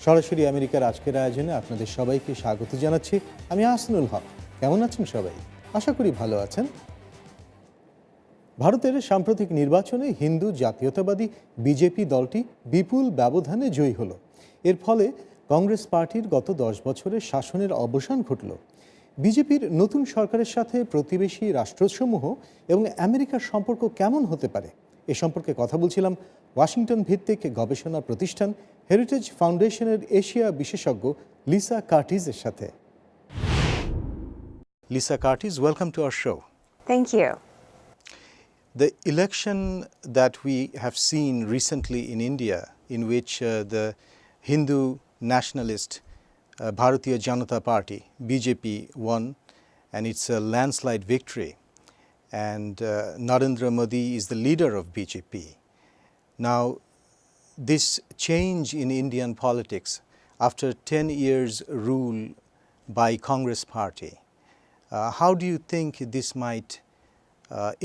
সরাসরি আমেরিকার আজকের আয়োজনে আপনাদের সবাইকে স্বাগত জানাচ্ছি। আমি আহসানুল হক। কেমন আছেন সবাই? আশা করি ভালো আছেন। ভারতের সাম্প্রতিক নির্বাচনে হিন্দু জাতীয়তাবাদী বিজেপি দলটি বিপুল ব্যবধানে জয়ী হলো। এর ফলে কংগ্রেস পার্টির গত 10 বছরের শাসনের অবসান ঘটল। বিজেপির নতুন সরকারের সাথে প্রতিবেশী রাষ্ট্রসমূহ এবং আমেরিকার সম্পর্ক কেমন হতে পারে, এ সম্পর্কে কথা বলছিলাম ওয়াশিংটন ভিত্তিক গবেষণা প্রতিষ্ঠান হেরিটেজ ফাউন্ডেশনের এশিয়া বিশেষজ্ঞ লিসা কার্টিজের সাথে। Lisa cartridge, welcome to our show. Thank you. The election that we have seen recently in India, in which the Hindu nationalist Bharatiya Janata Party, BJP, won, and it's a landslide victory. And Narendra Modi is the leader of BJP. Now, this change in Indian politics after 10 years rule by Congress Party, how do you think this might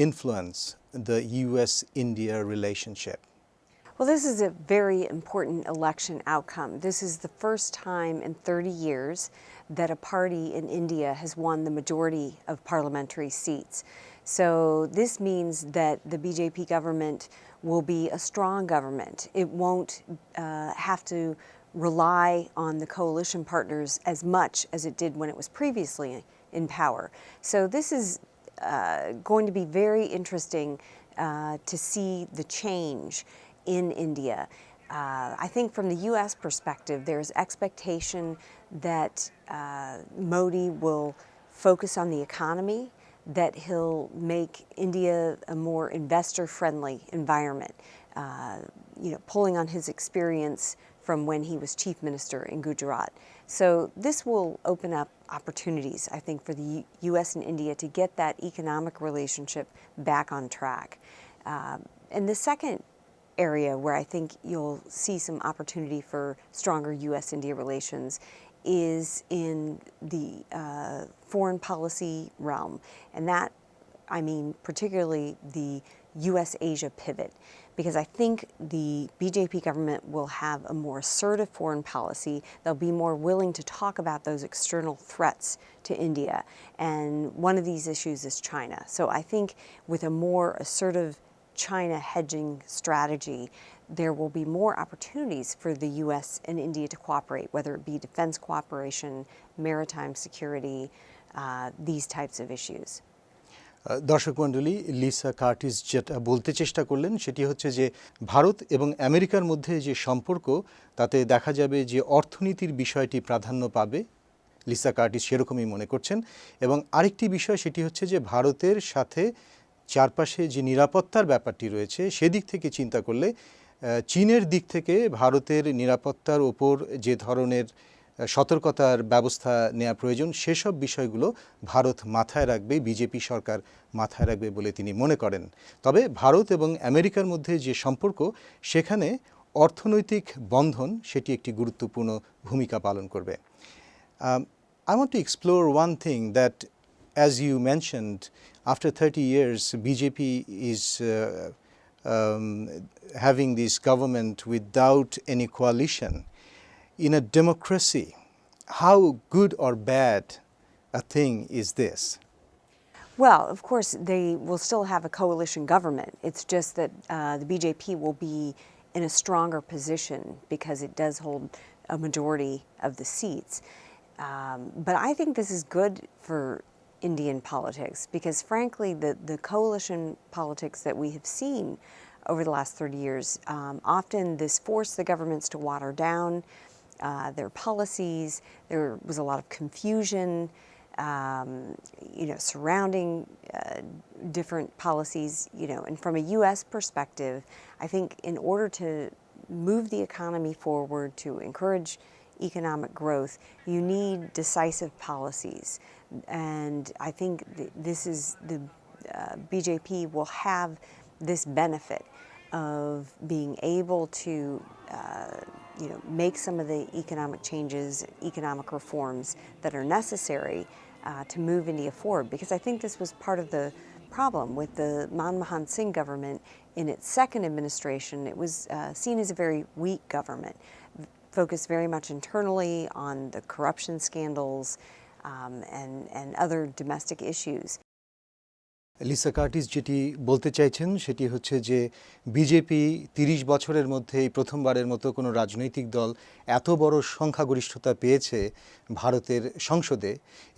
influence the US-India relationship? Well, this is a very important election outcome. This is the first time in 30 years that a party in India has won the majority of parliamentary seats. So this means that the BJP government will be a strong government. It won't have to rely on the coalition partners as much as it did when it was previously in power. So this is going to be very interesting to see the change in India. I think from the U.S. perspective, there's expectation that Modi will focus on the economy, that he'll make India a more investor-friendly environment, pulling on his experience from when he was chief minister in Gujarat. So this will open up opportunities, I think, for the U.S. and India to get that economic relationship back on track. And the second area where I think you'll see some opportunity for stronger U.S.-India relations is in the foreign policy realm. And that, I mean, particularly the U.S.-Asia pivot, because I think the BJP government will have a more assertive foreign policy. They'll be more willing to talk about those external threats to India. And one of these issues is China. So I think with a more assertive China hedging strategy, there will be more opportunities for the U.S. and India to cooperate, whether it be defense cooperation, maritime security, these types of issues. দর্শক মণ্ডলী, Lisa cartridge যেটা বলতে চেষ্টা করলেন সেটি হচ্ছে যে ভারত এবং আমেরিকার মধ্যে যে সম্পর্ক, তাতে দেখা যাবে যে অর্থনীতির বিষয়টি প্রাধান্য পাবে। লিসা কার্টিজ সেরকমই মনে করছেন। এবং আরেকটি বিষয় সেটি হচ্ছে যে ভারতের সাথে চারপাশে যে নিরাপত্তার ব্যাপারটি রয়েছে, সেদিক থেকে চিন্তা করলে চীনের দিক থেকে ভারতের নিরাপত্তার ওপর যে ধরনের সতর্কতার ব্যবস্থা নেওয়া প্রয়োজন, সেসব বিষয়গুলো ভারত মাথায় রাখবে, বিজেপি সরকার মাথায় রাখবে বলে তিনি মনে করেন। তবে ভারত এবং আমেরিকার মধ্যে যে সম্পর্ক, সেখানে অর্থনৈতিক বন্ধন সেটি একটি গুরুত্বপূর্ণ ভূমিকা পালন করবে। I want to explore one thing that, as you mentioned, after 30 years, BJP is having this government without any coalition. In a democracy, how good or bad a thing is this? Well, of course, they will still have a coalition government. It's just that the BJP will be in a stronger position because it does hold a majority of the seats. But I think this is good for Indian politics because, frankly, the coalition politics that we have seen over the last 30 years, often this forced the governments to water down their policies. There was a lot of confusion, surrounding different policies, and from a U.S. perspective, I think in order to move the economy forward, to encourage economic growth, you need decisive policies. And I think this is the BJP will have this benefit of being able to make some of the economic changes, economic reforms that are necessary to move India forward. Because I think this was part of the problem with the Manmohan Singh government in its second administration. It was seen as a very weak government. focus very much internally on the corruption scandals and other domestic issues. Lisa Curtis যেটি বলতে চাইছেন সেটি হচ্ছে যে BJP ৩০ বছরের মধ্যে এই প্রথমবারের মতো কোনো রাজনৈতিক দল এত বড় সংখ্যাগরিষ্ঠতা পেয়েছে ভারতের সংসদে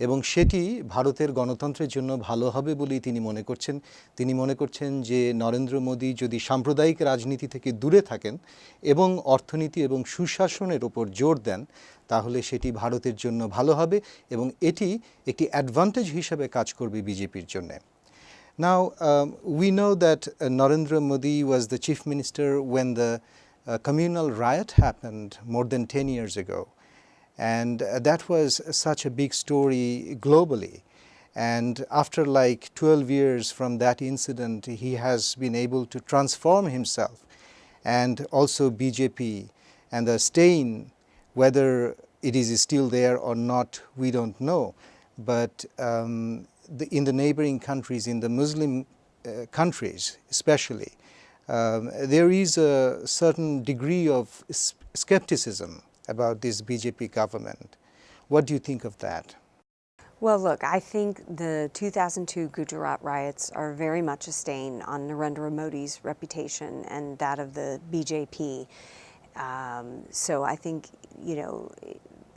এবং সেটি ভারতের গণতন্ত্রের জন্য ভালো হবে বলেই তিনি মনে করছেন। তিনি মনে করছেন যে নরেন্দ্র মোদী যদি সাম্প্রদায়িক রাজনীতি থেকে দূরে থাকেন এবং অর্থনীতি এবং সুশাসনের ওপর জোর দেন তাহলে সেটি ভারতের জন্য ভালো হবে এবং এটি একটি অ্যাডভান্টেজ হিসেবে কাজ করবে বিজেপির জন্য। Now, we know that Narendra Modi was the chief minister when the communal riot happened more than 10 years ago. And that was such a big story globally. And after like 12 years from that incident, he has been able to transform himself and also BJP. And the stain, whether it is still there or not, we don't know. But in the neighboring countries, in the Muslim countries especially, there is a certain degree of skepticism about this BJP government. What do you think of that? Well, look, I think the 2002 Gujarat riots are very much a stain on Narendra Modi's reputation and that of the BJP. So I think,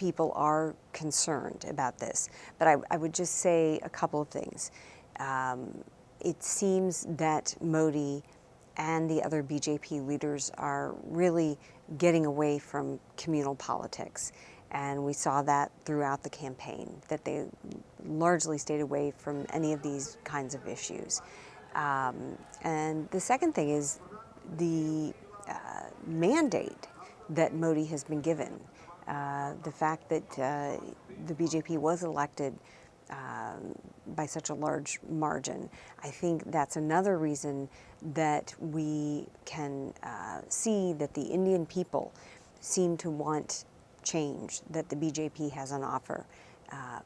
people are concerned about this. But I would just say a couple of things. It seems that Modi and the other BJP leaders are really getting away from communal politics. And we saw that throughout the campaign, that they largely stayed away from any of these kinds of issues. And the second thing is the mandate that Modi has been given. The fact that the BJP was elected by such a large margin, I think that's another reason that we can see that the Indian people seem to want change that the BJP has on offer,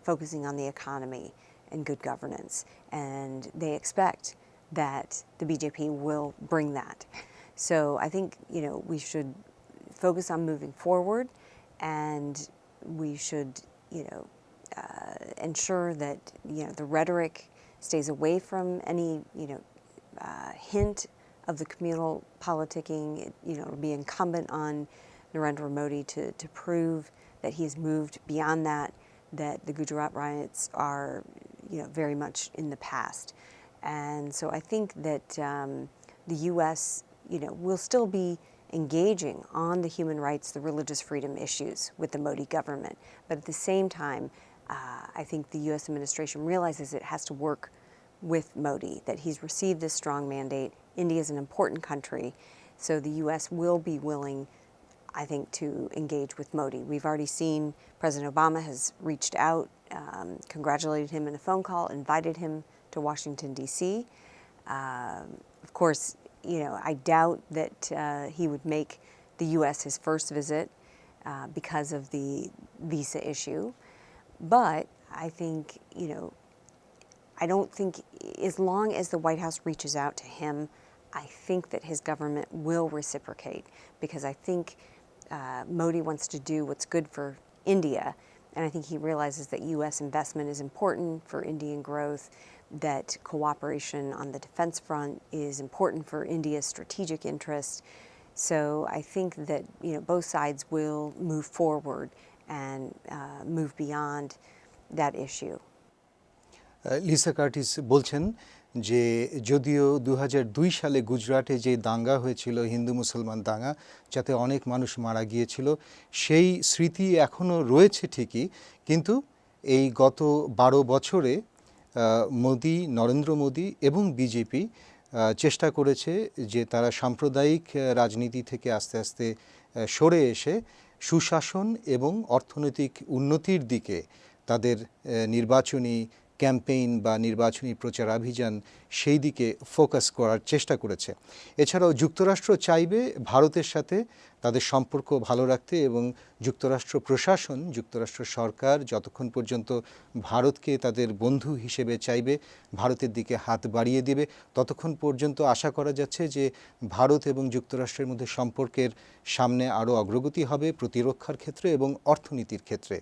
focusing on the economy and good governance. And they expect that the BJP will bring that. So I think, we should focus on moving forward. And we should, ensure that, the rhetoric stays away from any, hint of the communal politicking. It'll be incumbent on Narendra Modi to prove that he has moved beyond that the Gujarat riots are, very much in the past. And so I think that the U.S., will still be engaging on the human rights, the religious freedom issues with the Modi government. But at the same time, I think the U.S. administration realizes it has to work with Modi, that he's received this strong mandate. India is an important country, so the U.S. will be willing, I think, to engage with Modi. We've already seen President Obama has reached out, congratulated him in a phone call, invited him to Washington, D.C. Of course, I doubt that he would make the U.S. his first visit because of the visa issue. But I think, I don't think, as long as the White House reaches out to him, I think that his government will reciprocate, because I think Modi wants to do what's good for India, and I think he realizes that U.S. investment is important for Indian growth, that cooperation on the defense front is important for India's strategic interests. So I think that, both sides will move forward and move beyond that issue. Lisa Curtis বলছেন যে যদিও 2002 সালে গুজরাটে যে দাঙ্গা হয়েছিল, হিন্দু মুসলমান দাঙ্গা, যাতে অনেক মানুষ মারা গিয়েছিল, সেই স্মৃতি এখনও রয়েছে ঠিকই, কিন্তু এই গত 12 বছরে নরেন্দ্র মোদী এবং বিজেপি চেষ্টা করেছে যে তারা সাম্প্রদায়িক রাজনীতি থেকে আস্তে আস্তে সরে এসে সুশাসন এবং অর্থনৈতিক উন্নতির দিকে তাদের নির্বাচনী ক্যাম্পেইন বা নির্বাচনী প্রচারাভিযান সেই দিকে ফোকাস করার চেষ্টা করেছে। এছাড়াও যুক্তরাষ্ট্র চাইবে ভারতের সাথে তাদের সম্পর্ক ভালো রাখতে এবং যুক্তরাষ্ট্র প্রশাসন, যুক্তরাষ্ট্র সরকার যতক্ষণ পর্যন্ত ভারতকে তাদের বন্ধু হিসেবে চাইবে, ভারতের দিকে হাত বাড়িয়ে দিবে, ততক্ষণ পর্যন্ত আশা করা যাচ্ছে যে ভারত এবং যুক্তরাষ্ট্রের মধ্যে সম্পর্কের সামনে আরও অগ্রগতি হবে প্রতিরক্ষার ক্ষেত্রে এবং অর্থনীতির ক্ষেত্রে।